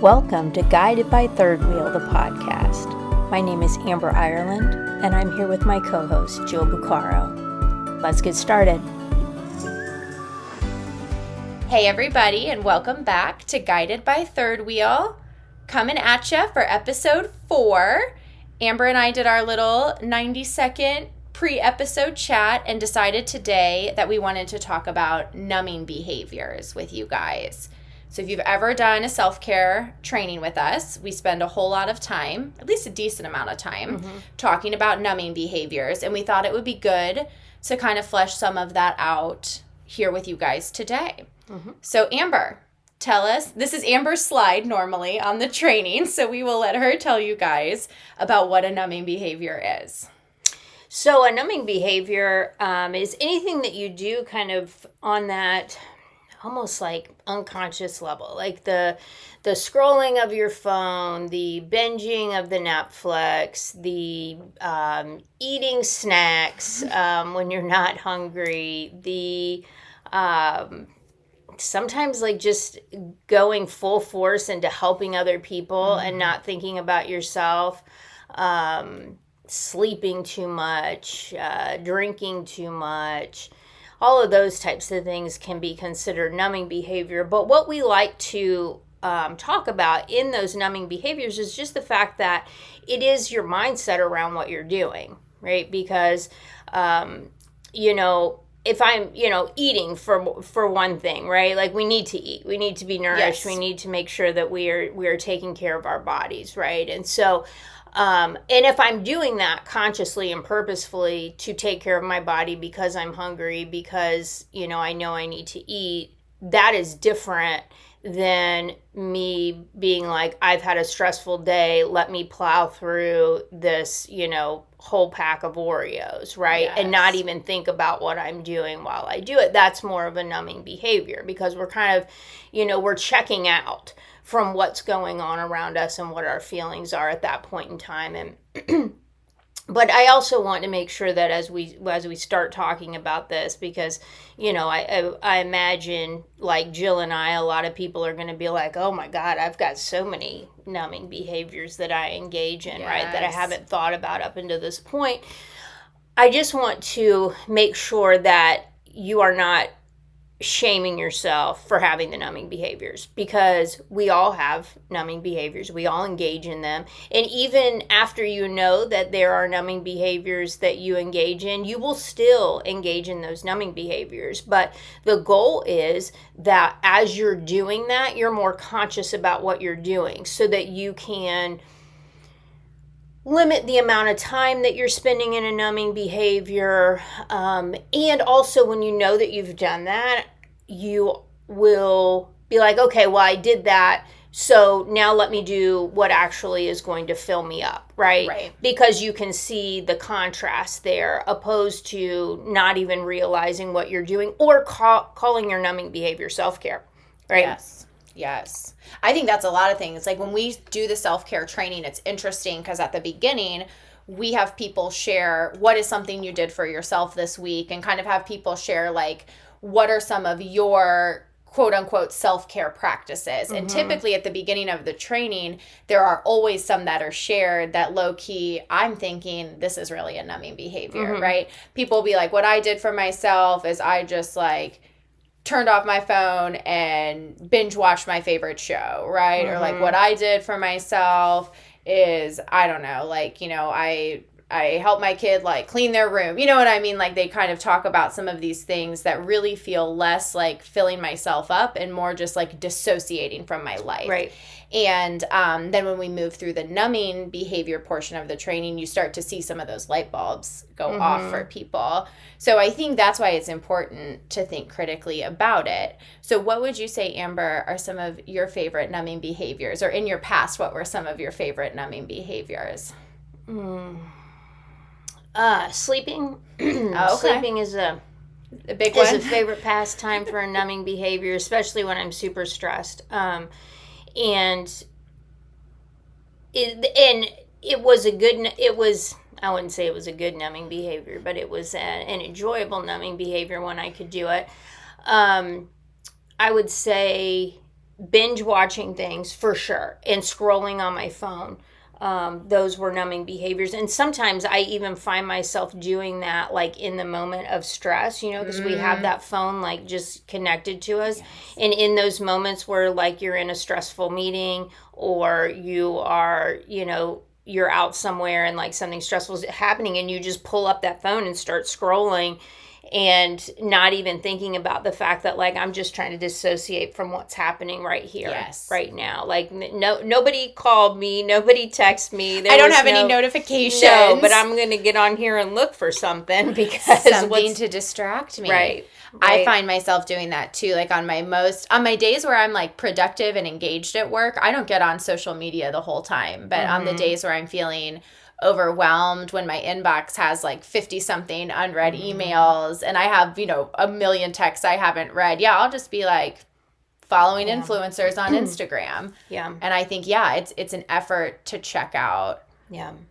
Welcome to Guided by Third Wheel, the podcast. My name is Amber Ireland, and I'm here with my co-host, Jill Bucaro. Let's get started. Hey everybody, and welcome back to Guided by Third Wheel. Coming at you for episode 4. Amber and I did our little 90-second pre-episode chat and decided today that we wanted to talk about numbing behaviors with you guys. So if you've ever done a self-care training with us, we spend a whole lot of time, at least a decent amount of time, talking about numbing behaviors. And we thought it would be good to kind of flesh some of that out here with you guys today. So Amber, tell us, this is Amber's slide normally on the training, so we will let her tell you guys about what a numbing behavior is. So a numbing behavior is anything that you do kind of on that almost like unconscious level, like the scrolling of your phone, the binging of the Netflix, the eating snacks when you're not hungry, the sometimes like just going full force into helping other people and not thinking about yourself, sleeping too much, drinking too much. All of those types of things can be considered numbing behavior. But what we like to talk about in those numbing behaviors is just the fact that it is your mindset around what you're doing, right? Because, if I'm, eating for one thing, right? Like we need to eat, we need to be nourished, We need to make sure that we are taking care of our bodies, right? And so, and if I'm doing that consciously and purposefully to take care of my body because I'm hungry, because, I know I need to eat, that is different than me being like, I've had a stressful day, let me plow through this, whole pack of Oreos, right? Yes. And not even think about what I'm doing while I do it. That's more of a numbing behavior because we're kind of, we're checking out from what's going on around us and what our feelings are at that point in time. And but I also want to make sure that as we start talking about this, because I imagine like Jill and I, a lot of people are going to be like, oh my God, I've got so many numbing behaviors that I engage in, right, that I haven't thought about up until this point. I just want to make sure that you are not shaming yourself for having the numbing behaviors, because we all have numbing behaviors. We all engage in them. And even after you know that there are numbing behaviors that you engage in, you will still engage in those numbing behaviors. But the goal is that as you're doing that, you're more conscious about what you're doing so that you can limit the amount of time that you're spending in a numbing behavior. And also when you know that you've done that, you will be like, okay, well, I did that. So now let me do what actually is going to fill me up, right? Right. Because you can see the contrast there, opposed to not even realizing what you're doing or calling your numbing behavior self-care, right? Yes. I think that's a lot of things. Like when we do the self-care training, it's interesting because at the beginning, we have people share what is something you did for yourself this week, and kind of have people share like, what are some of your quote unquote self-care practices? And typically at the beginning of the training, there are always some that are shared that low key, I'm thinking this is really a numbing behavior, right? People will be like, what I did for myself is I just like turned off my phone and binge watched my favorite show, right? Or like what I did for myself is, I don't know, like, I help my kid like clean their room. You know what I mean? Like they kind of talk about some of these things that really feel less like filling myself up and more just like dissociating from my life. Right. And then when we move through the numbing behavior portion of the training, you start to see some of those light bulbs go off for people. So I think that's why it's important to think critically about it. So what would you say, Amber, are some of your favorite numbing behaviors? Or in your past, what were some of your favorite numbing behaviors? Sleeping. Okay. Sleeping is a big one. Is a favorite pastime for a numbing behavior, especially when I'm super stressed. And it was I wouldn't say it was a good numbing behavior, but it was an enjoyable numbing behavior when I could do it. I would say binge watching things for sure, and scrolling on my phone. Those were numbing behaviors. And sometimes I even find myself doing that like in the moment of stress, because we have that phone like just connected to us. Yes. And in those moments where like you're in a stressful meeting, or you are, you're out somewhere and like something stressful is happening, and you just pull up that phone and start scrolling, and not even thinking about the fact that like I'm just trying to dissociate from what's happening right here, yes, right now. Like nobody called me, nobody texted me. I don't have any notifications. No, but I'm going to get on here and look for something because something to distract me. Right. I find myself doing that too. Like on my days where I'm like productive and engaged at work, I don't get on social media the whole time. But on the days where I'm feeling overwhelmed, when my inbox has like 50 something unread emails and I have, a million texts I haven't read, I'll just be like following influencers on Instagram. Yeah. And I think, it's an effort to check out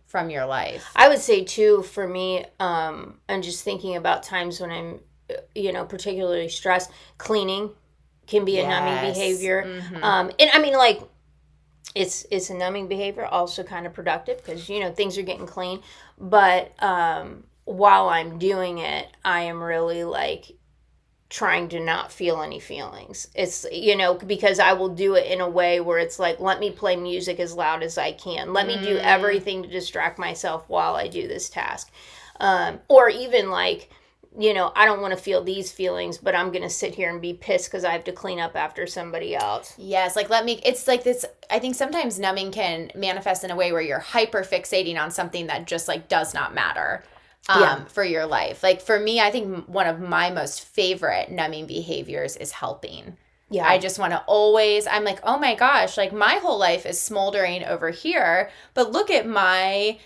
from your life. I would say too, for me, I'm just thinking about times when I'm, particularly stressed, cleaning can be a numbing behavior. And I mean, like, it's a numbing behavior, also kind of productive because, things are getting clean. But while I'm doing it, I am really like trying to not feel any feelings. It's, because I will do it in a way where it's like, let me play music as loud as I can. Let me do everything to distract myself while I do this task. Or even like, I don't want to feel these feelings, but I'm going to sit here and be pissed because I have to clean up after somebody else. Yes, like it's like this, I think sometimes numbing can manifest in a way where you're hyper fixating on something that just like does not matter for your life. Like for me, I think one of my most favorite numbing behaviors is helping. Yeah. I just want to I'm like, oh my gosh, like my whole life is smoldering over here, but look at my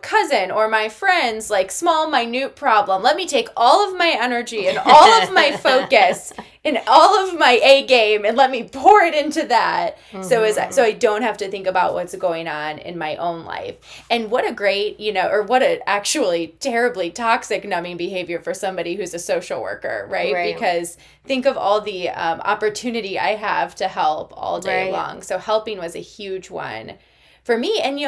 cousin or my friend's like small, minute problem. Let me take all of my energy and all of my focus and all of my A game and let me pour it into that. So I don't have to think about what's going on in my own life. And what a great, or what a actually terribly toxic numbing behavior for somebody who's a social worker, right? Because think of all the opportunity I have to help all day long. So helping was a huge one for me. And,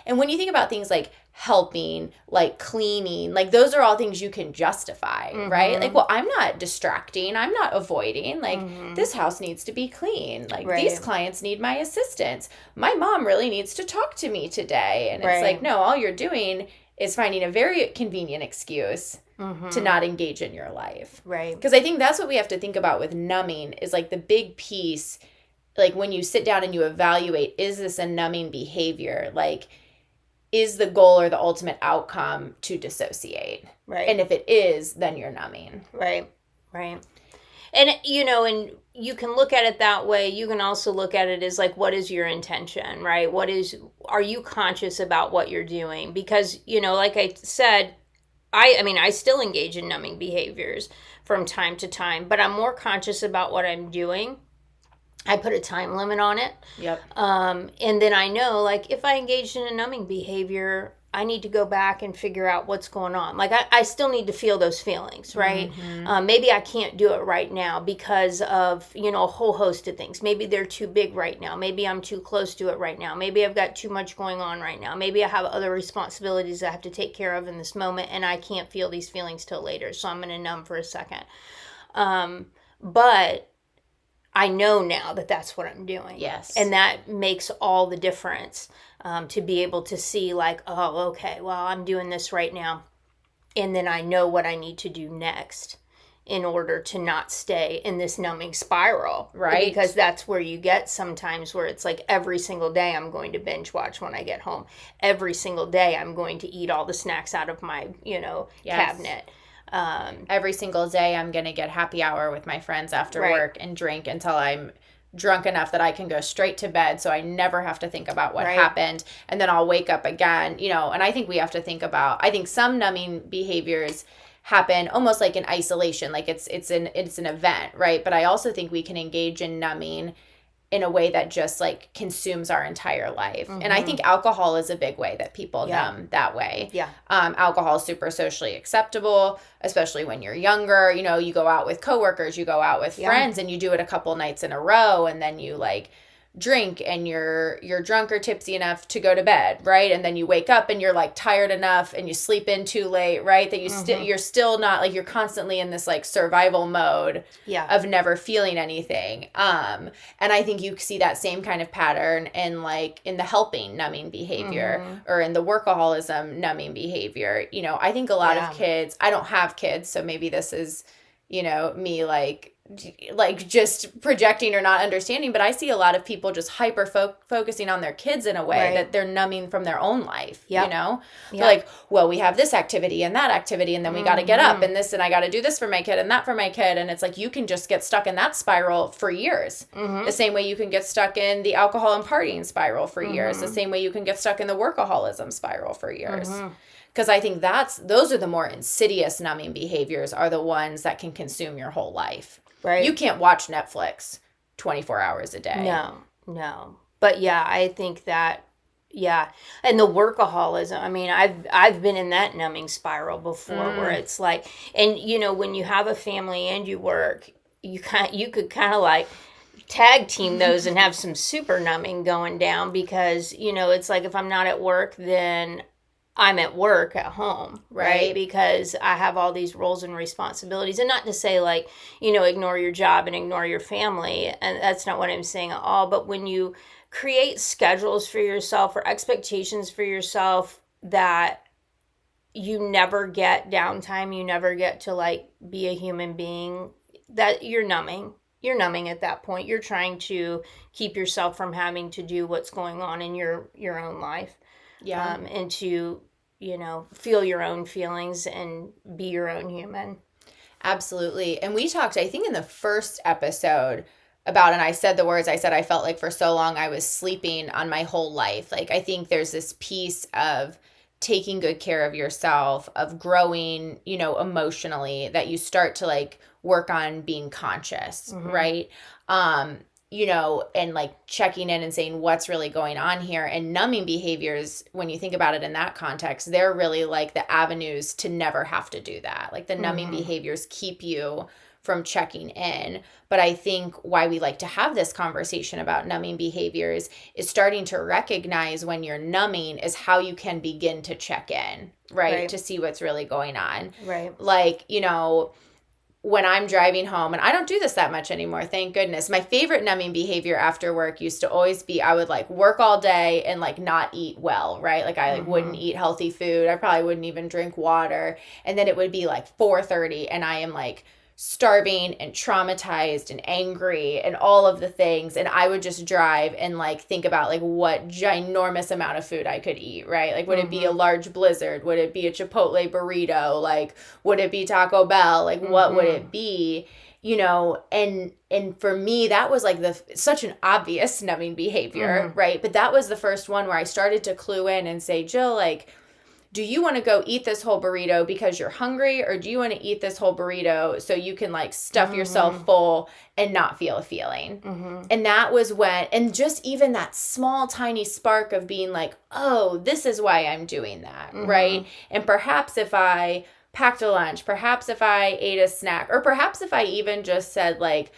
and when you think about things like helping, like cleaning, like those are all things you can justify, right? Like, well, I'm not distracting. I'm not avoiding. Like, this house needs to be clean. Like, these clients need my assistance. My mom really needs to talk to me today. And it's like, no, all you're doing is finding a very convenient excuse to not engage in your life. Right. Because I think that's what we have to think about with numbing is like the big piece. Like when you sit down and you evaluate, is this a numbing behavior? Like, is the goal or the ultimate outcome to dissociate? Right. And if it is, then you're numbing. Right. And, and you can look at it that way. You can also look at it as like, what is your intention, right? Are you conscious about what you're doing? Because, like I said, I still engage in numbing behaviors from time to time, but I'm more conscious about what I'm doing. I put a time limit on it. Yep. And then I know, like, if I engaged in a numbing behavior, I need to go back and figure out what's going on. Like, I still need to feel those feelings, right? Maybe I can't do it right now because of, a whole host of things. Maybe they're too big right now. Maybe I'm too close to it right now. Maybe I've got too much going on right now. Maybe I have other responsibilities I have to take care of in this moment, and I can't feel these feelings till later. So I'm going to numb for a second. But I know now that that's what I'm doing. Yes. And that makes all the difference to be able to see like, oh, okay, well, I'm doing this right now. And then I know what I need to do next in order to not stay in this numbing spiral. Right. Because that's where you get sometimes where it's like every single day I'm going to binge watch when I get home. Every single day I'm going to eat all the snacks out of my, cabinet. Every single day I'm going to get happy hour with my friends after work and drink until I'm drunk enough that I can go straight to bed so I never have to think about what happened. And then I'll wake up again, and I think we have to think about, I think some numbing behaviors happen almost like in isolation, like it's an event, right? But I also think we can engage in numbing in a way that just like consumes our entire life. And I think alcohol is a big way that people numb that way. Yeah. Alcohol is super socially acceptable, especially when you're younger. You know, you go out with coworkers, you go out with friends, and you do it a couple nights in a row, and then you like drink and you're drunk or tipsy enough to go to bed, right? And then you wake up and you're like tired enough and you sleep in too late, right? That you're still not like, you're constantly in this like survival mode of never feeling anything. And I think you see that same kind of pattern in like in the helping numbing behavior or in the workaholism numbing behavior. You know, I think a lot of kids, I don't have kids, so maybe this is, you know, me like just projecting or not understanding, but I see a lot of people just hyper focusing on their kids in a way that they're numbing from their own life, you know? They're like, well, we have this activity and that activity, and then we got to get up and this, and I got to do this for my kid and that for my kid. And it's like, you can just get stuck in that spiral for years. The same way you can get stuck in the alcohol and partying spiral for years. The same way you can get stuck in the workaholism spiral for years. Because I think those are the more insidious numbing behaviors, are the ones that can consume your whole life. Right. You can't watch Netflix 24 hours a day. No. But yeah, I think that, and the workaholism, I mean, I've been in that numbing spiral before where it's like, and you know, when you have a family and you work, you could kind of like tag team those and have some super numbing going down, because, you know, it's like if I'm not at work, then I'm at work at home, right? Because I have all these roles and responsibilities. And not to say like, you know, ignore your job and ignore your family. And that's not what I'm saying at all. But when you create schedules for yourself or expectations for yourself that you never get downtime, you never get to like be a human being, that you're numbing. You're numbing at that point. You're trying to keep yourself from having to do what's going on in your own life. And to, you know, feel your own feelings and be your own human. Absolutely. And we talked, I think in the first episode about, and I said the words, I said, I felt like for so long I was sleeping on my whole life. Like, I think there's this piece of taking good care of yourself, of growing, you know, emotionally, that you start to like work on being conscious, right? You know, and like checking in and saying what's really going on here. And numbing behaviors, when you think about it in that context, they're really like the avenues to never have to do that. Like the numbing behaviors keep you from checking in. But I think why we like to have this conversation about numbing behaviors is starting to recognize when you're numbing is how you can begin to check in, right? To see what's really going on. Right. Like, you know, when I'm driving home, and I don't do this that much anymore, thank goodness. My favorite numbing behavior after work used to always be, I would like work all day and like not eat well, right? Like I like wouldn't eat healthy food. I probably wouldn't even drink water. And then it would be like 4:30 and I am like starving and traumatized and angry and all of the things. And I would just drive and like think about like what ginormous amount of food I could eat, right? Like, would it be a large Blizzard? Would it be a Chipotle burrito? Like, would it be Taco Bell? Like, what would it be? You know, and for me, that was like such an obvious numbing behavior, right? But that was the first one where I started to clue in and say, Jill, like, do you want to go eat this whole burrito because you're hungry, or do you want to eat this whole burrito so you can like stuff yourself full and not feel a feeling? And that was when, and just even that small tiny spark of being like, oh, this is why I'm doing that, right? And perhaps if I packed a lunch, perhaps if I ate a snack, or perhaps if I even just said like,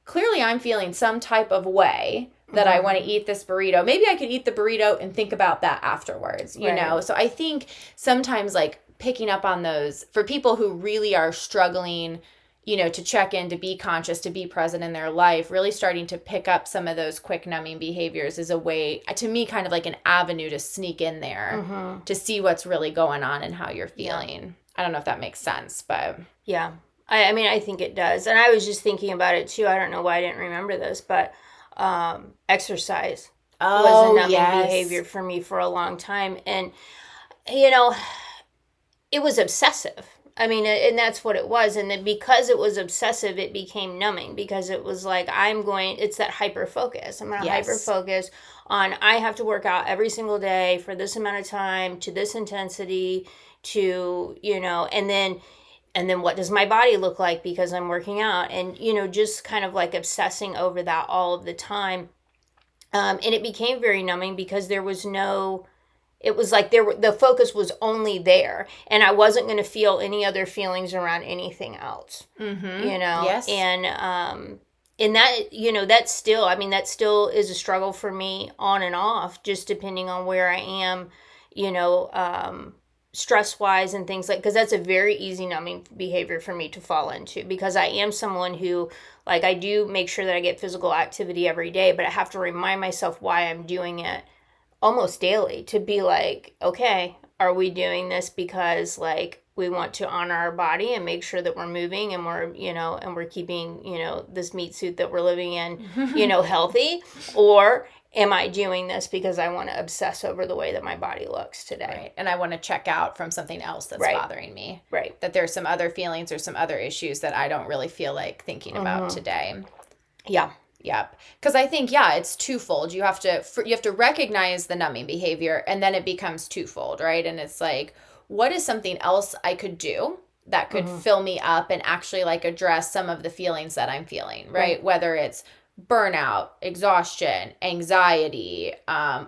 clearly I'm feeling some type of way that I want to eat this burrito. Maybe I could eat the burrito and think about that afterwards, you know? So I think sometimes like picking up on those for people who really are struggling, you know, to check in, to be conscious, to be present in their life, really starting to pick up some of those quick numbing behaviors is a way, to me, kind of like an avenue to sneak in there to see what's really going on and how you're feeling. I don't know if that makes sense, but. Yeah. I mean, I think it does. And I was just thinking about it too. I don't know why I didn't remember this, but exercise was a numbing behavior for me for a long time. And, you know, it was obsessive. I mean, and that's what it was. And then because it was obsessive, it became numbing, because it was like, it's that hyper focus. I'm going to hyper focus on, I have to work out every single day for this amount of time to this intensity to, you know, and then and then what does my body look like because I'm working out? And, just kind of like obsessing over that all of the time. And it became very numbing because there was no, it was like the focus was only there, and I wasn't going to feel any other feelings around anything else. Yes. And that still, that still is a struggle for me on and off, just depending on where I am, stress wise and things like, because that's a very easy numbing behavior for me to fall into, because I am someone who, like, I do make sure that I get physical activity every day, but I have to remind myself why I'm doing it almost daily, to be like, okay, are we doing this because, like, we want to honor our body and make sure that we're moving and we're keeping, this meat suit that we're living in, healthy? Or am I doing this because I want to obsess over the way that my body looks today? Right. And I want to check out from something else that's bothering me. Right. That there's some other feelings or some other issues that I don't really feel like thinking about today. Yeah. Yep. Because I think, it's twofold. You have to recognize the numbing behavior, and then it becomes twofold, right? And it's like, what is something else I could do that could fill me up and actually, like, address some of the feelings that I'm feeling, right? Whether it's burnout, exhaustion, anxiety,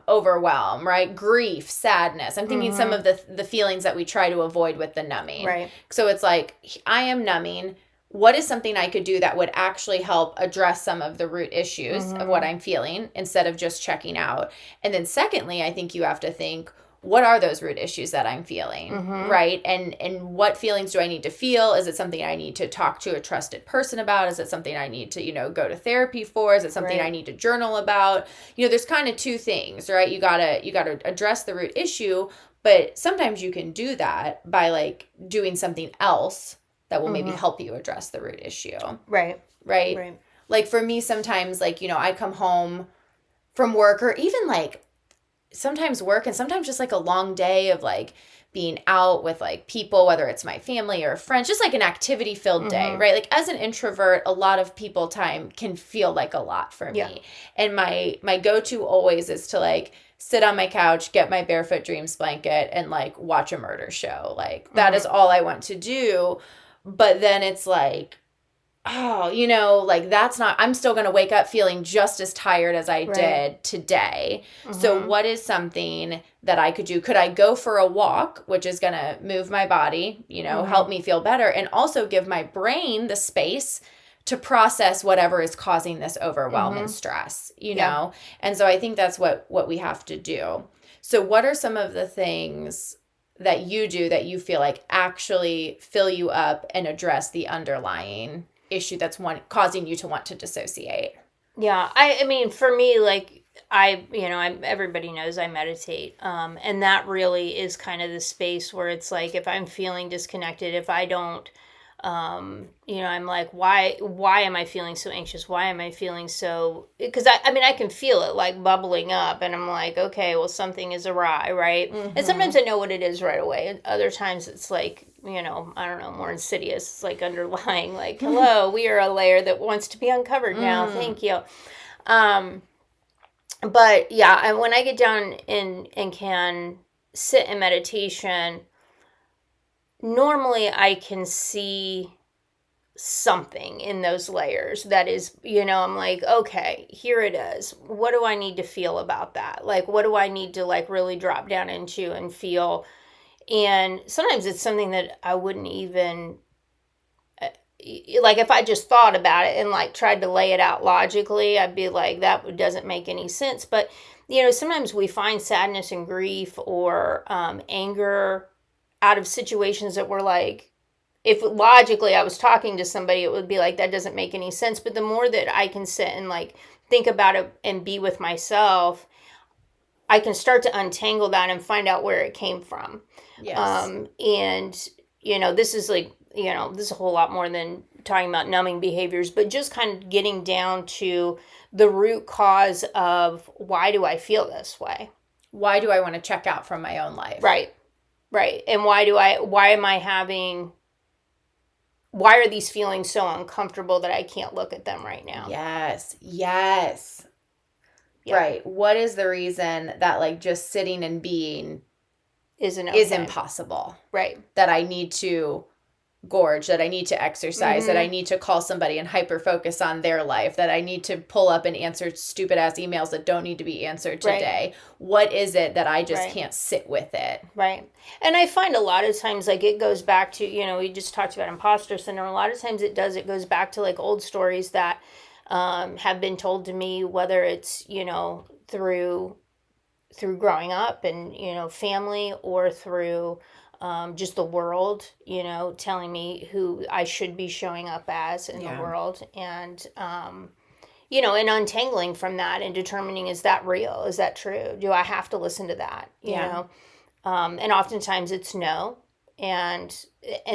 overwhelm, right? Grief, sadness. I'm thinking some of the feelings that we try to avoid with the numbing. Right. So it's like, I am numbing. What is something I could do that would actually help address some of the root issues of what I'm feeling, instead of just checking out? And then secondly, I think you have to think, what are those root issues that I'm feeling, right? And what feelings do I need to feel? Is it something I need to talk to a trusted person about? Is it something I need to, go to therapy for? Is it something I need to journal about? There's kind of two things, right? You gotta address the root issue, but sometimes you can do that by, like, doing something else that will maybe help you address the root issue. Right. Like, for me, sometimes, like, I come home from work, or even, like, sometimes work, and sometimes just, like, a long day of, like, being out with, like, people, whether it's my family or friends, just, like, an activity filled day, right? Like, as an introvert, a lot of people time can feel like a lot for me. And my go-to always is to, like, sit on my couch, get my Barefoot Dreams blanket, and, like, watch a murder show. Like, that is all I want to do. But then it's like, like, that's not, I'm still going to wake up feeling just as tired as I did today. So what is something that I could do? Could I go for a walk, which is going to move my body, help me feel better, and also give my brain the space to process whatever is causing this overwhelm and stress, know? And so I think that's what we have to do. So what are some of the things that you do that you feel like actually fill you up and address the underlying issue that's causing you to want to dissociate? Yeah. I mean, for me, like, everybody knows I meditate. And that really is kind of the space where it's like, if I'm feeling disconnected, if I don't, I'm like, why am I feeling so anxious? Why am I feeling so, because I can feel it, like, bubbling up, and I'm like, okay, well, something is awry, right? And sometimes I know what it is right away. And other times it's like, I don't know, more insidious. It's like underlying, like, hello, we are a layer that wants to be uncovered now. Thank you. But yeah, when I get down and can sit in meditation, normally I can see something in those layers that is, I'm like, okay, here it is. What do I need to feel about that? Like, what do I need to, like, really drop down into and feel? And sometimes it's something that I wouldn't even, like, if I just thought about it and, like, tried to lay it out logically, I'd be like, that doesn't make any sense. But, sometimes we find sadness and grief or anger out of situations that we're like, if logically I was talking to somebody, it would be like, that doesn't make any sense. But the more that I can sit and, like, think about it and be with myself, I can start to untangle that and find out where it came from. Yes. And, this is like, this is a whole lot more than talking about numbing behaviors, but just kind of getting down to the root cause of, why do I feel this way? Why do I want to check out from my own life? Right. And why are these feelings so uncomfortable that I can't look at them right now? Yes. Yep. Right. What is the reason that, like, just sitting and being is impossible? Right. That I need to gorge, that I need to exercise, that I need to call somebody and hyper focus on their life, that I need to pull up and answer stupid ass emails that don't need to be answered today. Right. What is it that I just can't sit with it? Right. And I find a lot of times, like, it goes back to, we just talked about imposter syndrome. A lot of times it goes back to like old stories that have been told to me, whether it's, through growing up and, family, or through just the world, telling me who I should be showing up as in the world. And, and untangling from that and determining, is that real? Is that true? Do I have to listen to that? You know? And oftentimes it's no. And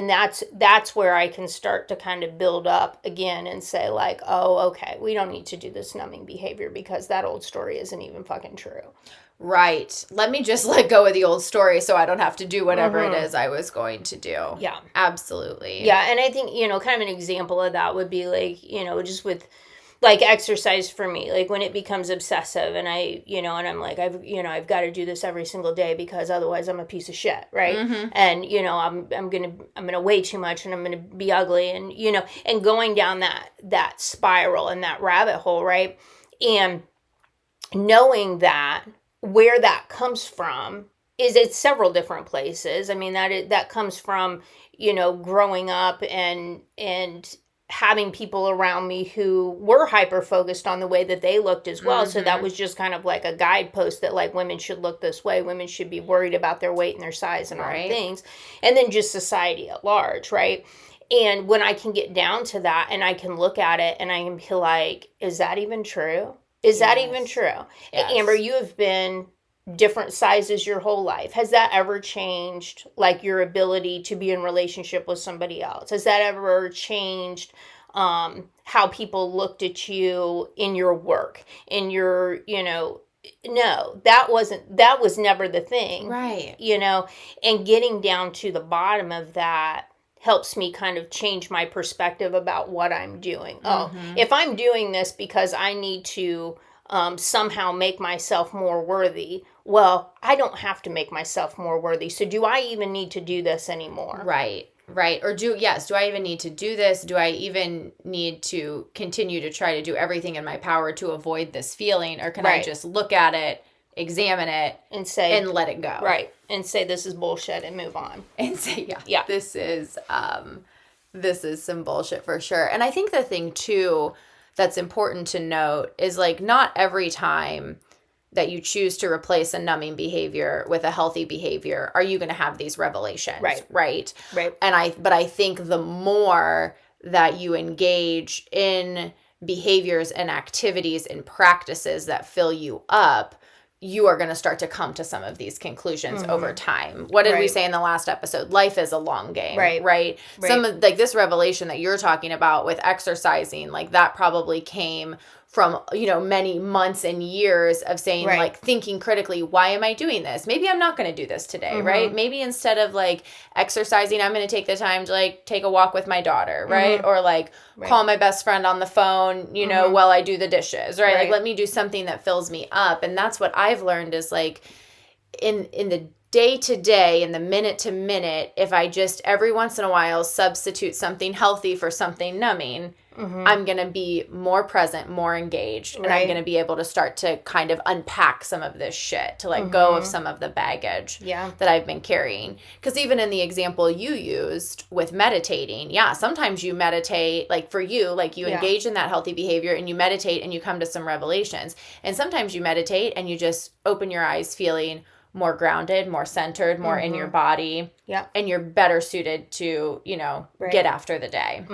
that's where I can start to kind of build up again and say, like, oh, okay, we don't need to do this numbing behavior because that old story isn't even fucking true. Right. Let me just let go of the old story so I don't have to do whatever it is I was going to do. Yeah. Absolutely. Yeah. And I think, kind of an example of that would be like, just with like exercise for me, like when it becomes obsessive and I, and I'm like, I've got to do this every single day because otherwise I'm a piece of shit. Right. And, I'm going to weigh too much and I'm going to be ugly and, and going down that spiral and that rabbit hole. Right. And knowing that, where that comes from is it's several different places. I mean, that comes from, growing up and having people around me who were hyper focused on the way that they looked as well. So that was just kind of like a guidepost that like women should look this way. Women should be worried about their weight and their size and all things. And then just society at large. Right. And when I can get down to that and I can look at it and I can be like, is that even true? Is that even true? Yes. Amber, you have been different sizes your whole life. Has that ever changed, like, your ability to be in relationship with somebody else? Has that ever changed how people looked at you in your work, in your, no, that was never the thing. Right. And getting down to the bottom of that helps me kind of change my perspective about what I'm doing. Oh, if I'm doing this because I need to somehow make myself more worthy, well, I don't have to make myself more worthy. So do I even need to do this anymore? Right. Or do I even need to do this? Do I even need to continue to try to do everything in my power to avoid this feeling? Or can I just look at it, examine it, and say, and let it go? Right. And say, this is bullshit, and move on. And say, yeah. This is some bullshit for sure. And I think the thing too that's important to note is, like, not every time that you choose to replace a numbing behavior with a healthy behavior are you going to have these revelations. Right. But I think the more that you engage in behaviors and activities and practices that fill you up, you are going to start to come to some of these conclusions over time. What did we say in the last episode? Life is a long game, right? Some of, like, this revelation that you're talking about with exercising, like, that probably came from, many months and years of saying, like, thinking critically, why am I doing this? Maybe I'm not going to do this today, right? Maybe instead of, like, exercising, I'm going to take the time to, like, take a walk with my daughter, right? Or, like, call my best friend on the phone, while I do the dishes, right? Like, let me do something that fills me up. And that's what I've learned is, like, in the day to day, in the minute to minute, if I just every once in a while substitute something healthy for something numbing, I'm going to be more present, more engaged, and I'm going to be able to start to kind of unpack some of this shit, to let go of some of the baggage that I've been carrying. Because even in the example you used with meditating, sometimes you meditate, like, for you, like, you engage in that healthy behavior and you meditate and you come to some revelations. And sometimes you meditate and you just open your eyes feeling more grounded, more centered, more in your body. Yeah. And you're better suited to, get after the day.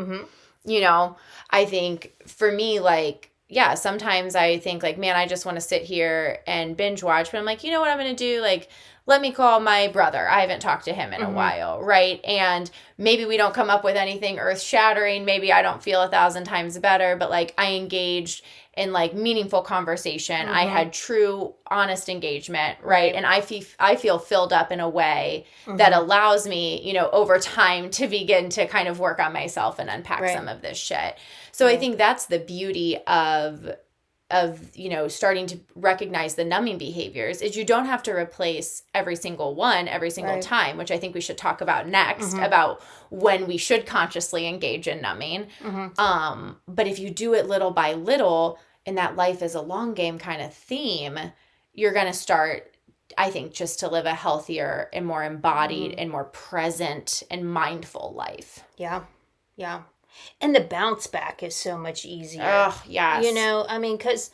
I think for me, like, sometimes I think, like, man, I just want to sit here and binge watch. But I'm like, you know what I'm going to do? Like, let me call my brother. I haven't talked to him in a while, right? And maybe we don't come up with anything earth-shattering. Maybe I don't feel 1,000 times better. But, like, I engaged in, like, meaningful conversation. I had true, honest engagement, right? And I feel filled up in a way that allows me, over time to begin to kind of work on myself and unpack some of this shit. So I think that's the beauty of starting to recognize the numbing behaviors is you don't have to replace every single one every single time, which I think we should talk about next, about when we should consciously engage in numbing. But if you do it little by little, in that life is a long game kind of theme, you're going to start, I think, just to live a healthier and more embodied and more present and mindful life. Yeah. Yeah. And the bounce back is so much easier. Oh, yes. I mean, because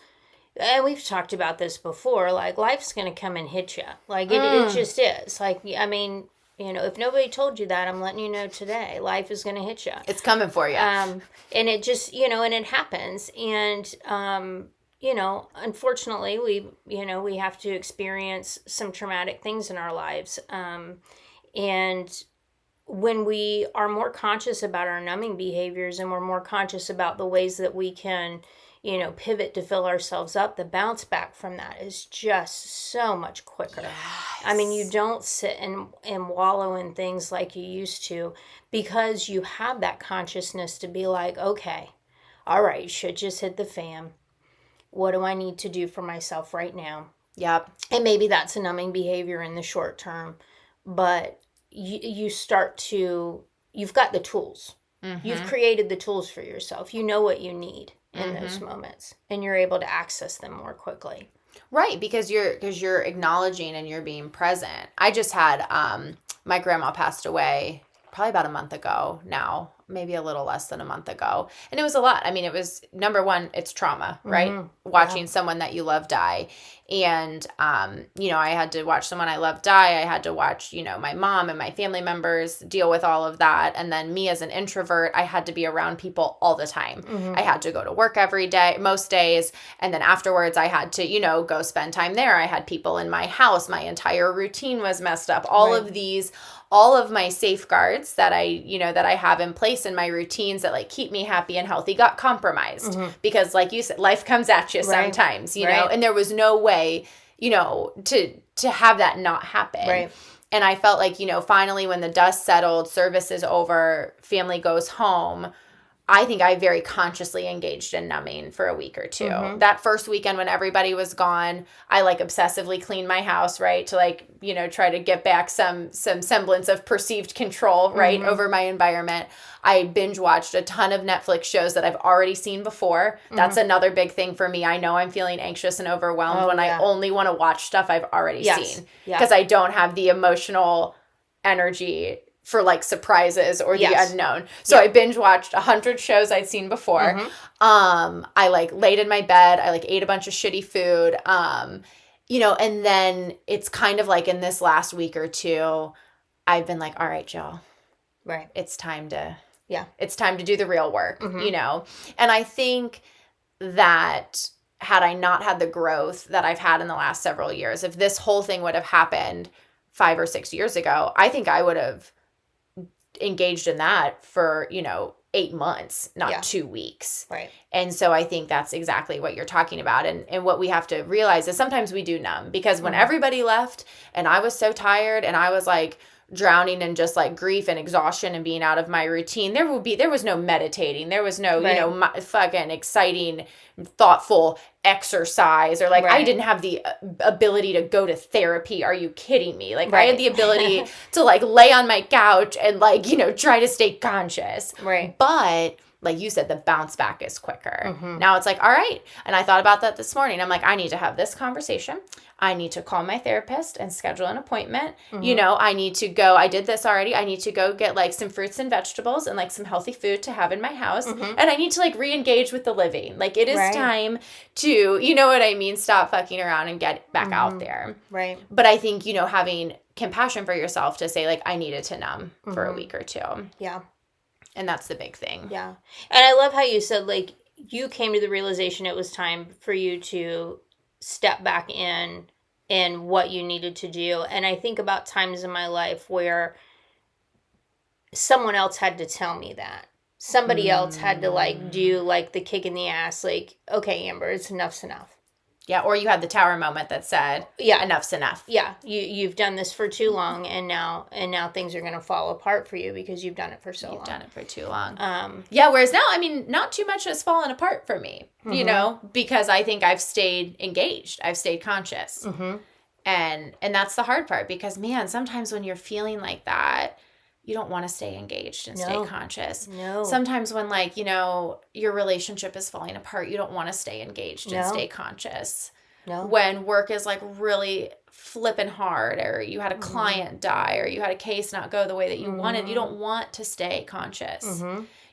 we've talked about this before, like life's going to come and hit you. Like it just is. Like, I mean, if nobody told you that, I'm letting you know today, life is going to hit you. It's coming for you. And it just, and it happens. And, unfortunately we have to experience some traumatic things in our lives. And when we are more conscious about our numbing behaviors and we're more conscious about the ways that we can, pivot to fill ourselves up, the bounce back from that is just so much quicker. Yes. I mean, you don't sit and wallow in things like you used to because you have that consciousness to be like, okay, all right, shit just hit the fan. What do I need to do for myself right now? Yep. And maybe that's a numbing behavior in the short term, but you've got the tools. You've created the tools for yourself. You know what you need in those moments, and you're able to access them more quickly. Right, because you're acknowledging and you're being present. I just had my grandma passed away probably about a month ago now, maybe a little less than a month ago. And it was a lot. I mean, it was, number one, it's trauma, right? Watching someone that you love die. And, I had to watch someone I love die. I had to watch, my mom and my family members deal with all of that. And then me as an introvert, I had to be around people all the time. I had to go to work every day, most days. And then afterwards I had to, go spend time there. I had people in my house. My entire routine was messed up. All of my safeguards that I have in place in my routines that keep me happy and healthy got compromised because, like you said, life comes at you sometimes, you know, and there was no way, to have that not happen. Right. And I felt like, finally when the dust settled, service is over, family goes home, I think I very consciously engaged in numbing for a week or two. That first weekend when everybody was gone, I obsessively cleaned my house, right? To try to get back some semblance of perceived control, right? Over my environment. I binge watched a ton of Netflix shows that I've already seen before. That's another big thing for me. I know I'm feeling anxious and overwhelmed when I only want to watch stuff I've already seen because I don't have the emotional energy for surprises or the unknown. So I binge watched 100 shows I'd seen before. I laid in my bed. I ate a bunch of shitty food. And then it's kind of in this last week or two, I've been all right, Jill. Right. It's time to do the real work, And I think that had I not had the growth that I've had in the last several years, if this whole thing would have happened 5 or 6 years ago, I think I would have engaged in that for 8 months, not 2 weeks. Right. And so I think that's exactly what you're talking about. And what we have to realize is sometimes we do numb because when everybody left and I was so tired and I was drowning in just grief and exhaustion and being out of my routine, there was no meditating. There was no, fucking exciting, thoughtful exercise or I didn't have the ability to go to therapy. Are you kidding me? I had the ability to lay on my couch and try to stay conscious. Right. But like you said, the bounce back is quicker. Now it's all right. And I thought about that this morning. I'm I need to have this conversation. I need to call my therapist and schedule an appointment. I need to go, I did this already. I need to go get some fruits and vegetables and some healthy food to have in my house. And I need to re-engage with the living. It is time to, you know what I mean? Stop fucking around and get back out there. Right. But I think, having compassion for yourself to say I needed to numb for a week or two. Yeah. And that's the big thing. Yeah. And I love how you said, you came to the realization it was time for you to step back in and what you needed to do. And I think about times in my life where someone else had to tell me that. Somebody else had to do the kick in the ass, okay, Amber, enough's enough. Yeah, or you had the tower moment that said, yeah, enough's enough. Yeah, you've done this for too long, and now things are going to fall apart for you because you've done it for so long. You've done it for too long. Yeah, whereas now, I mean, not too much has fallen apart for me, you know, because I think I've stayed engaged. I've stayed conscious. And that's the hard part because, man, sometimes when you're feeling like that, you don't want to stay engaged and stay conscious. No. Sometimes when, like, you know, your relationship is falling apart, you don't want to stay engaged and stay conscious. No. When work is, like, really flipping hard, or you had a client die, or you had a case not go the way that you wanted, you don't want to stay conscious.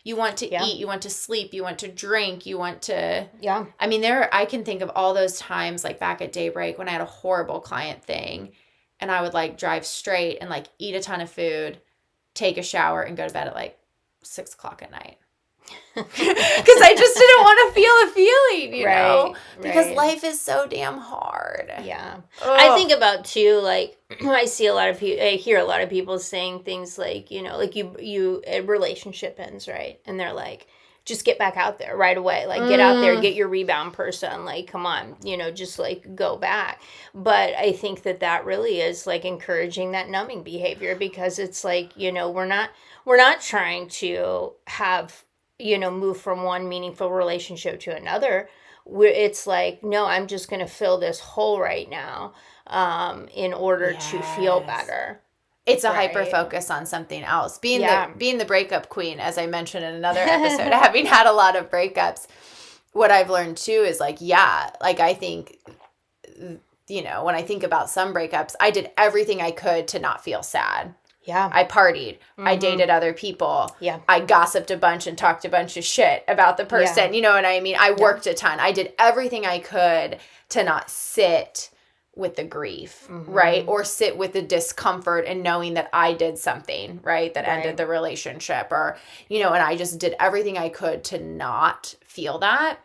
You want to eat, you want to sleep, you want to drink, you want to... Yeah. I mean, I can think of all those times, like, back at Daybreak when I had a horrible client thing, and I would, like, drive straight and, like, eat a ton of food, take a shower, and go to bed at, like, 6 o'clock at night. Because I just didn't want to feel a feeling, you know? Because life is so damn hard. Yeah. I think about, too, like, I hear a lot of people saying things like, you know, like a relationship ends, right? And they're like, just get back out there right away. Like, get out there, get your rebound person. Like, come on, you know, just, like, go back. But I think that really is, like, encouraging that numbing behavior, because it's like, you know, we're not trying to have, you know, move from one meaningful relationship to another. It's like, no, I'm just going to fill this hole right now in order to feel better. It's a hyper focus on something else. Being the breakup queen, as I mentioned in another episode, having had a lot of breakups, what I've learned too is, like, like, I think, you know, when I think about some breakups, I did everything I could to not feel sad. Yeah. I partied. I dated other people. Yeah. I gossiped a bunch and talked a bunch of shit about the person. You know what I mean? I worked a ton. I did everything I could to not sit with the grief, right? Or sit with the discomfort and knowing that I did something, right? That ended the relationship, or, you know, and I just did everything I could to not feel that.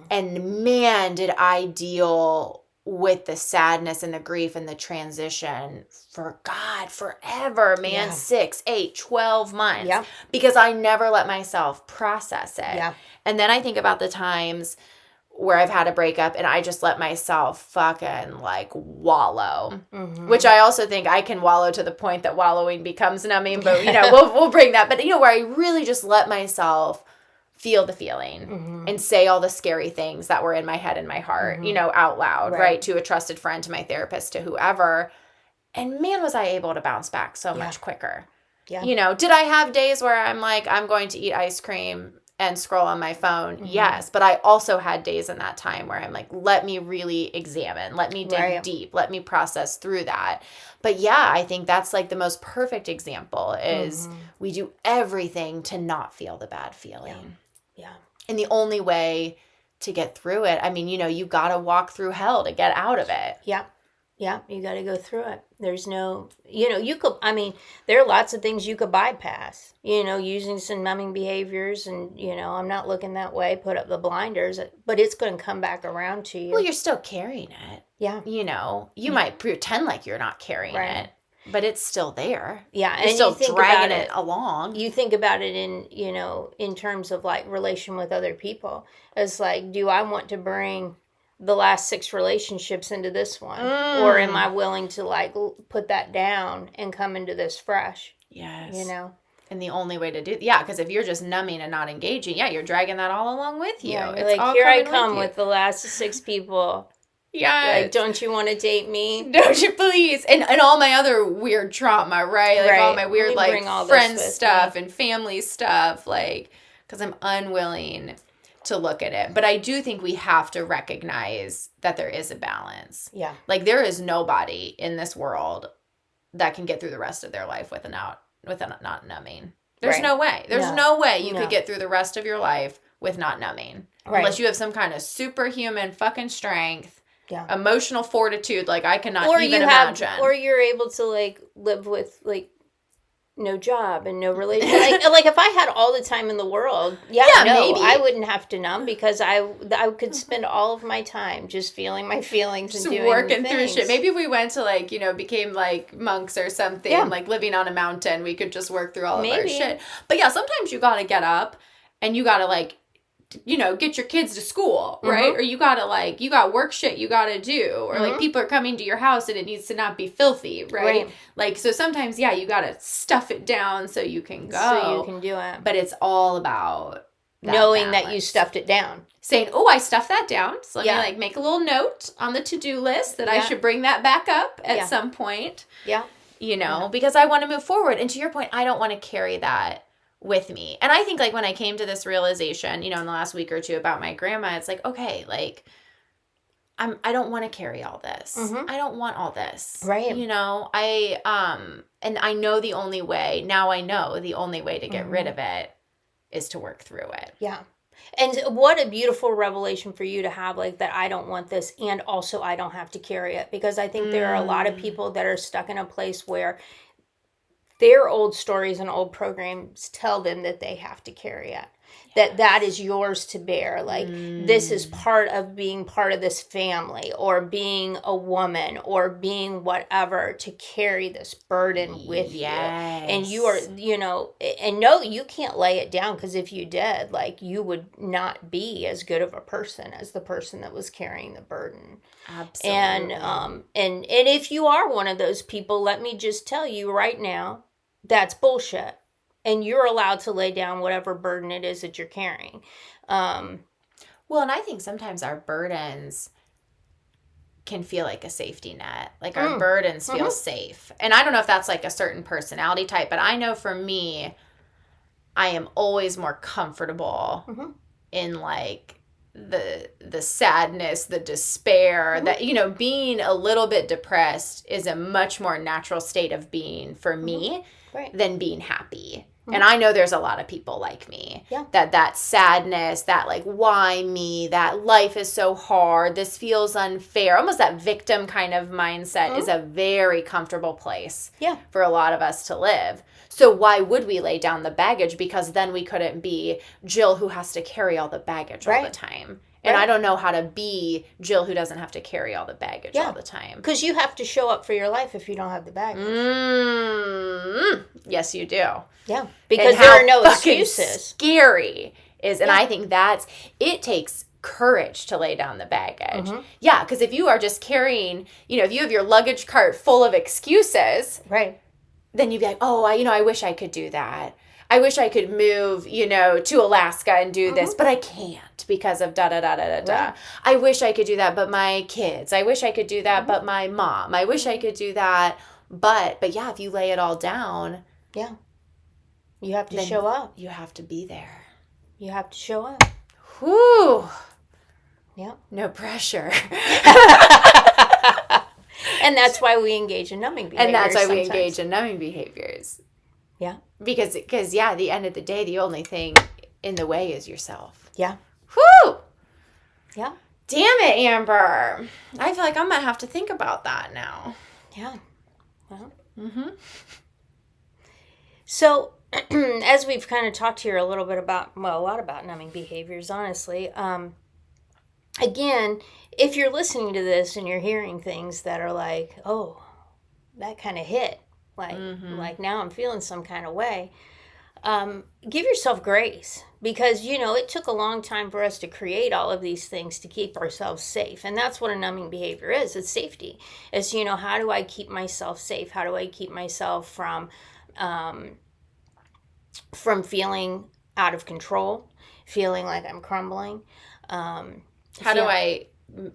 And man, did I deal with the sadness and the grief and the transition for forever, man. 6, 8, 12 months. Because I never let myself process it. And then I think about the times where I've had a breakup and I just let myself fucking, like, wallow, which I also think I can wallow to the point that wallowing becomes numbing, but, you know, we'll bring that. But, you know, where I really just let myself feel the feeling and say all the scary things that were in my head and my heart, you know, out loud, right? To a trusted friend, to my therapist, to whoever. And man, was I able to bounce back so much quicker. You know, did I have days where I'm like, I'm going to eat ice cream and scroll on my phone? Yes. But I also had days in that time where I'm like, let me really examine, let me dig deep, let me process through that. But yeah, I think that's, like, the most perfect example is we do everything to not feel the bad feeling. Yeah. And the only way to get through it, I mean, you know, you got to walk through hell to get out of it. Yeah. Yeah, you got to go through it. There's no, you know, there are lots of things you could bypass, you know, using some numbing behaviors, and, you know, I'm not looking that way, put up the blinders, but it's going to come back around to you. Well, you're still carrying it. Yeah. You know, you might pretend like you're not carrying it, but it's still there. Yeah. You're still dragging it along. You think about it in, you know, in terms of, like, relation with other people. It's like, do I want to bring the last 6 relationships into this one? Or am I willing to, like, put that down and come into this fresh? Yes. You know? And the only way to do, because if you're just numbing and not engaging, you're dragging that all along with you. Yeah, it's like, here I come with the last 6 people. Yeah. Like, don't you want to date me? Don't you please? And all my other weird trauma, right? Like, all my weird, like, friend stuff and family stuff, like, because I'm unwilling to look at it. But I do think we have to recognize that there is a balance. Yeah. Like, there is nobody in this world that can get through the rest of their life with not numbing. There's no way. There's no way you could get through the rest of your life with not numbing. Unless you have some kind of superhuman fucking strength. Yeah. Emotional fortitude, like, I cannot even imagine. Or you're able to, like, live with, like, no job and no relationship. like if I had all the time in the world, maybe I wouldn't have to numb, because I could spend all of my time just feeling my feelings and doing working through shit. Maybe if we went to, like, you know, became, like, monks or something, like living on a mountain, we could just work through all of our shit. But yeah, sometimes you gotta get up and you gotta, like, get your kids to school, right? Or you got work shit you gotta do, or like people are coming to your house and it needs to not be filthy, right? Like, so sometimes, you gotta stuff it down so you can go. So you can do it. But it's all about knowing balance. That you stuffed it down. Saying, oh, I stuffed that down. So let me make a little note on the to-do list that I should bring that back up at some point. Yeah. Because I want to move forward. And to your point, I don't want to carry that with me. And I think like when I came to this realization, in the last week or two about my grandma, it's like, okay, like I don't want to carry all this. I don't want all this. Right. And I know the only way to get rid of it is to work through it. Yeah. And what a beautiful revelation for you to have, like, that I don't want this, and also I don't have to carry it. Because I think there are a lot of people that are stuck in a place where their old stories and old programs tell them that they have to carry it. That is yours to bear. Like, this is part of being part of this family, or being a woman, or being whatever, to carry this burden with you. And you are, and no, you can't lay it down, because if you did, like, you would not be as good of a person as the person that was carrying the burden. Absolutely. And if you are one of those people, let me just tell you right now, that's bullshit. And you're allowed to lay down whatever burden it is that you're carrying. Well, and I think sometimes our burdens can feel like a safety net. Like our burdens feel safe. And I don't know if that's like a certain personality type, but I know for me, I am always more comfortable in like the sadness, the despair, that, being a little bit depressed is a much more natural state of being for me than being happy. And I know there's a lot of people like me that sadness, that like, why me, that life is so hard, this feels unfair, almost that victim kind of mindset is a very comfortable place for a lot of us to live. So why would we lay down the baggage? Because then we couldn't be Jill who has to carry all the baggage all the time. And I don't know how to be Jill who doesn't have to carry all the baggage all the time. Because you have to show up for your life if you don't have the baggage. Yes, you do. Yeah, because there are no excuses. Scary is, and I think it takes courage to lay down the baggage. Yeah, because if you are just carrying, if you have your luggage cart full of excuses, then you'd be like, oh, I wish I could do that. I wish I could move, to Alaska and do this, but I can't because of da-da-da-da-da-da. I wish I could do that, but my kids. I wish I could do that, but my mom. I wish I could do that, but yeah, if you lay it all down. Yeah. You have to show up. You have to be there. You have to show up. Whew. Yeah. No pressure. And that's why we engage in numbing behaviors. And that's why we engage in numbing behaviors. Yeah. Because at the end of the day, the only thing in the way is yourself. Yeah. Whew. Yeah. Damn it, Amber. I feel like I'm going to have to think about that now. Yeah. Well. So, as we've kind of talked here a little bit about, a lot about numbing behaviors, honestly, again, if you're listening to this and you're hearing things that are like, oh, that kind of hit, like now I'm feeling some kind of way, give yourself grace, because, it took a long time for us to create all of these things to keep ourselves safe. And that's what a numbing behavior is. It's safety. It's, how do I keep myself safe? How do I keep myself from feeling out of control, feeling like I'm crumbling? How do I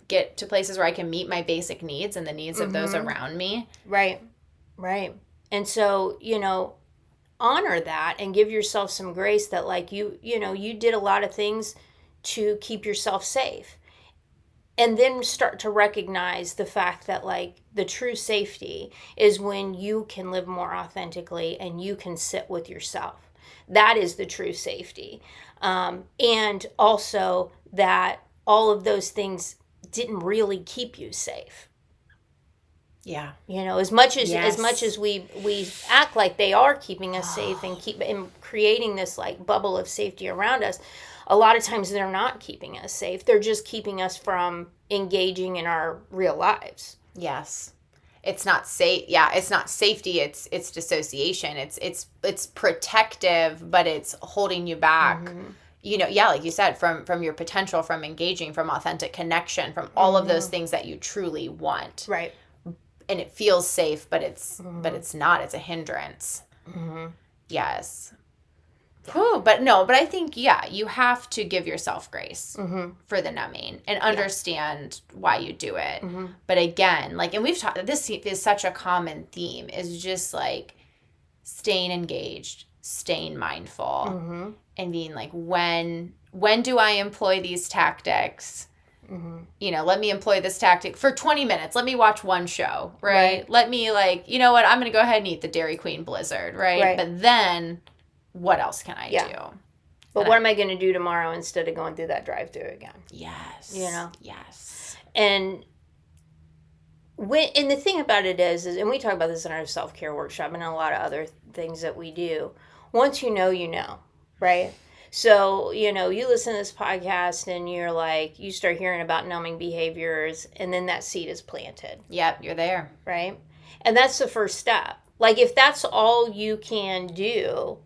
get to places where I can meet my basic needs and the needs of those around me? Right. And so, honor that and give yourself some grace that, like, you did a lot of things to keep yourself safe. And then start to recognize the fact that, like, the true safety is when you can live more authentically and you can sit with yourself. That is the true safety. And also that all of those things didn't really keep you safe. Yeah. As much as we act like they are keeping us safe and creating this like bubble of safety around us, a lot of times they're not keeping us safe. They're just keeping us from engaging in our real lives. Yes. It's not safe. Yeah, it's not safety. It's dissociation. It's protective, but it's holding you back. like you said, from your potential, from engaging, from authentic connection, from all of those things that you truly want. Right. And it feels safe, but it's not. It's a hindrance. Yes. Cool. But I think, you have to give yourself grace for the numbing and understand why you do it. But again, like, and we've talked, this is such a common theme, is just like staying engaged, staying mindful, and being like, when do I employ these tactics? Let me employ this tactic for 20 minutes. Let me watch one show, right? Let me, like, you know what? I'm going to go ahead and eat the Dairy Queen Blizzard, right? But then what else can I do? But what am I going to do tomorrow instead of going through that drive-thru again? Yes. Yes. And the thing about it is, and we talk about this in our self-care workshop and a lot of other things that we do, once you know, right? So, you listen to this podcast and you're like, you start hearing about numbing behaviors, and then that seed is planted. Yep, you're there. Right? And that's the first step. Like, if that's all you can do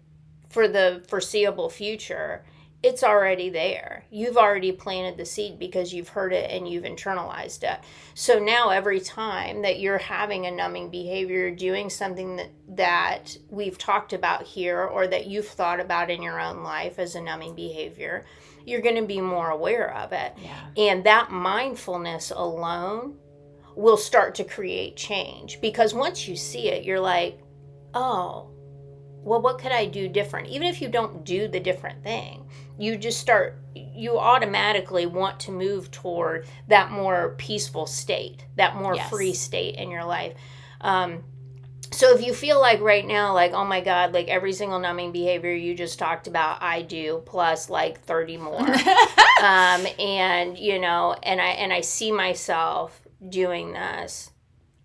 for the foreseeable future, it's already there. You've already planted the seed because you've heard it and you've internalized it. So now every time that you're having a numbing behavior, doing something that we've talked about here or that you've thought about in your own life as a numbing behavior, you're going to be more aware of it. Yeah. And that mindfulness alone will start to create change. Because once you see it, you're like, oh, well, what could I do different? Even if you don't do the different thing, you automatically want to move toward that more peaceful state, that more free state in your life. So if you feel like right now, like, oh my God, like every single numbing behavior you just talked about, I do, plus like 30 more. And I see myself doing this,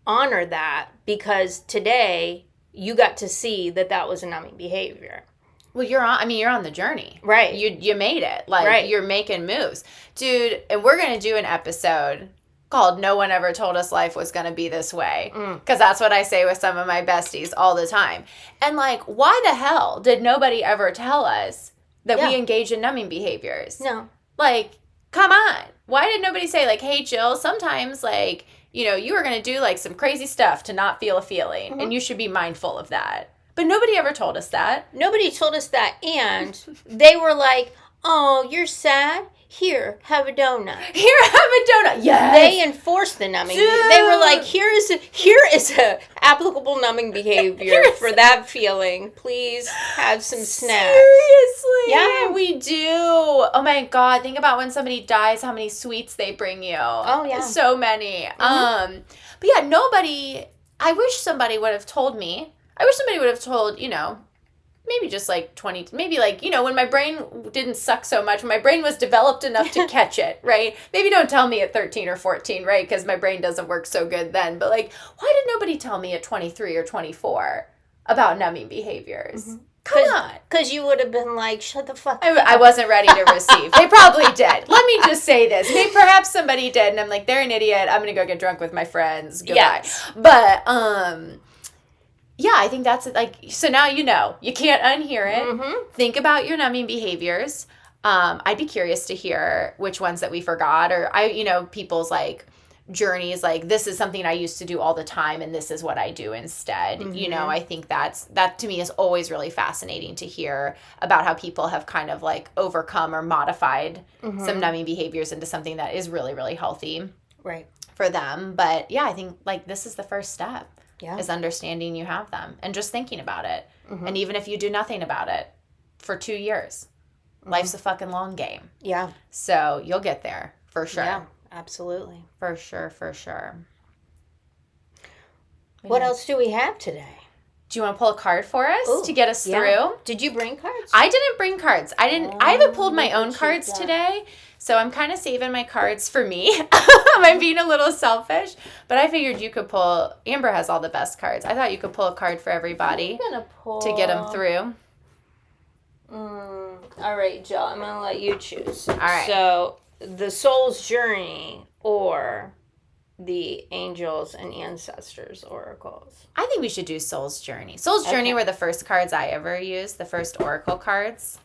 honor that, because today you got to see that was a numbing behavior. Well, you're on the journey. Right. You made it. Like, you're making moves. Dude, and we're going to do an episode called No One Ever Told Us Life Was Going to Be This Way. Because that's what I say with some of my besties all the time. And, like, why the hell did nobody ever tell us that we engage in numbing behaviors? No. Like, come on. Why did nobody say, like, hey, Jill, sometimes, like, you are going to do, like, some crazy stuff to not feel a feeling. And you should be mindful of that. But nobody ever told us that. Nobody told us that. And they were like, oh, you're sad? Here, have a donut. Here, have a donut. Yes. They enforced the numbing. Dude. They were like, here is a applicable numbing behavior for that feeling. Please have some snacks. Seriously. Yeah. We do. Oh my God. Think about when somebody dies, how many sweets they bring you. Oh, yeah. So many. But yeah, I wish somebody would have told me. I wish somebody would have told, maybe just like 20, maybe like, when my brain didn't suck so much, when my brain was developed enough to catch it, right? Maybe don't tell me at 13 or 14, right? Because my brain doesn't work so good then. But like, why did nobody tell me at 23 or 24 about numbing behaviors? Come on. Because you would have been like, shut the fuck up. I wasn't ready to receive. They probably did. Let me just say this. Maybe perhaps somebody did. And I'm like, they're an idiot. I'm going to go get drunk with my friends. Goodbye. Yes. But, yeah, I think that's like, so now you can't unhear it. Think about your numbing behaviors. I'd be curious to hear which ones that we forgot, or people's like journeys, like this is something I used to do all the time and this is what I do instead. I think that to me is always really fascinating to hear about how people have kind of like overcome or modified some numbing behaviors into something that is really, really healthy for them. But yeah, I think like this is the first step. Yeah. Is understanding you have them and just thinking about it. And even if you do nothing about it for 2 years, life's a fucking long game. Yeah. So you'll get there for sure. Yeah, absolutely. For sure, for sure. What else do we have today? Do you want to pull a card for us to get us through? Did you bring cards? I didn't bring cards. I haven't pulled my own cards today. So I'm kind of saving my cards for me. I'm being a little selfish. But I figured you could pull. Amber has all the best cards. I thought you could pull a card for everybody to get them through. All right, Jill. I'm going to let you choose. All right. So the soul's journey or the angels and ancestors oracles. I think we should do Soul's Journey. Soul's Journey were the first cards I ever used, the first oracle cards.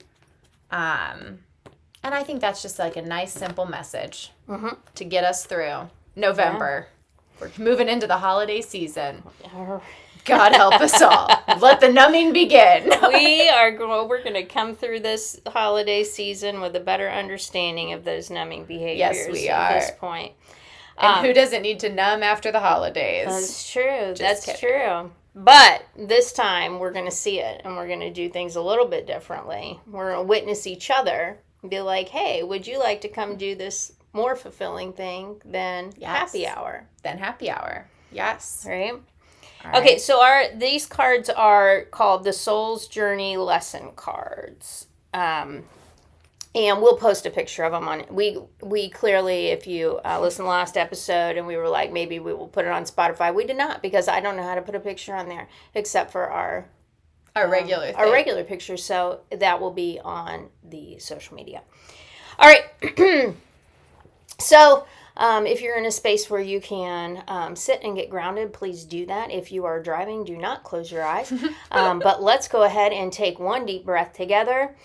And I think that's just like a nice, simple message to get us through November. Yeah. We're moving into the holiday season. God help us all. Let the numbing begin. We're going to come through this holiday season with a better understanding of those numbing behaviors. Yes, we are. At this point. And who doesn't need to numb after the holidays? That's true. That's true. But this time we're going to see it, and we're going to do things a little bit differently. We're going to witness each other and be like, hey, would you like to come do this more fulfilling thing than happy hour? Than happy hour. Yes. Right? Okay, so these cards are called the Soul's Journey Lesson cards. And we'll post a picture of them on we clearly, if you listen to the last episode and we were like, maybe we will put it on Spotify. We did not, because I don't know how to put a picture on there except for our regular picture. So that will be on the social media. All right. So if you're in a space where you can sit and get grounded, please do that. If you are driving, do not close your eyes. But let's go ahead and take one deep breath together.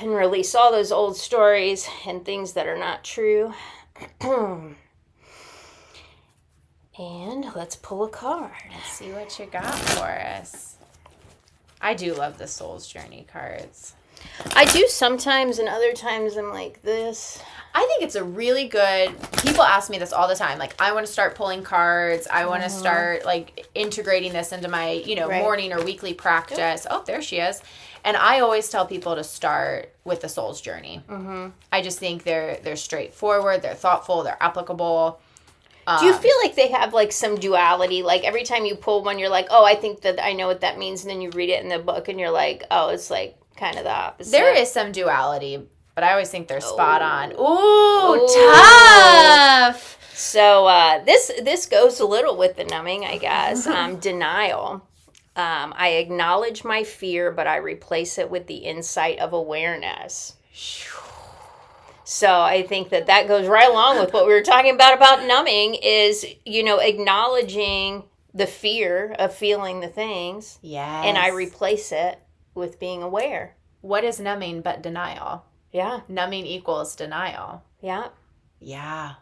And release all those old stories and things that are not true. And let's pull a card. Let's see what you got for us. I do love the Soul's Journey cards. I do sometimes, and other times I'm like this. I think it's a really good, people ask me this all the time, like, I want to start pulling cards, I want to start, like, integrating this into my, morning or weekly practice. Yep. Oh, there she is. And I always tell people to start with the Soul's Journey. Mm-hmm. I just think they're straightforward, they're thoughtful, they're applicable. Do you feel like they have, like, some duality? Like, every time you pull one, you're like, oh, I think that I know what that means, and then you read it in the book, and you're like, oh, it's, like, kind of the opposite. There is some duality, but I always think they're spot on. Ooh, tough. So this goes a little with the numbing, I guess. Denial. I acknowledge my fear, but I replace it with the insight of awareness. So I think that goes right along with what we were talking about numbing is, acknowledging the fear of feeling the things. Yes. And I replace it with being aware. What is numbing but denial? Yeah. Numbing equals denial. Yeah. Yeah.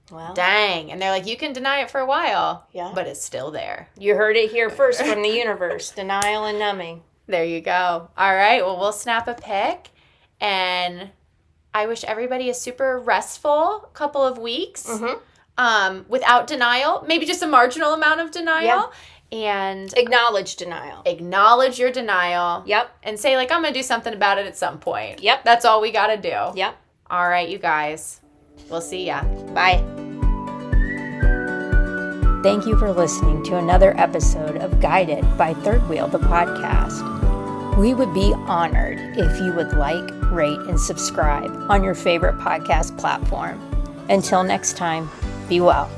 Well. Dang. And they're like, you can deny it for a while. Yeah. But it's still there. You heard it here first from the universe. Denial and numbing. There you go. All right. Well, we'll snap a pic. And I wish everybody a super restful couple of weeks. Mm-hmm. Without denial. Maybe just a marginal amount of denial. Yeah. And acknowledge denial. Acknowledge your denial. Yep. And say, like, I'm going to do something about it at some point. Yep. That's all we got to do. Yep. All right, you guys. We'll see ya. Bye. Thank you for listening to another episode of Guided by Third Wheel, the podcast. We would be honored if you would like, rate, and subscribe on your favorite podcast platform. Until next time, be well.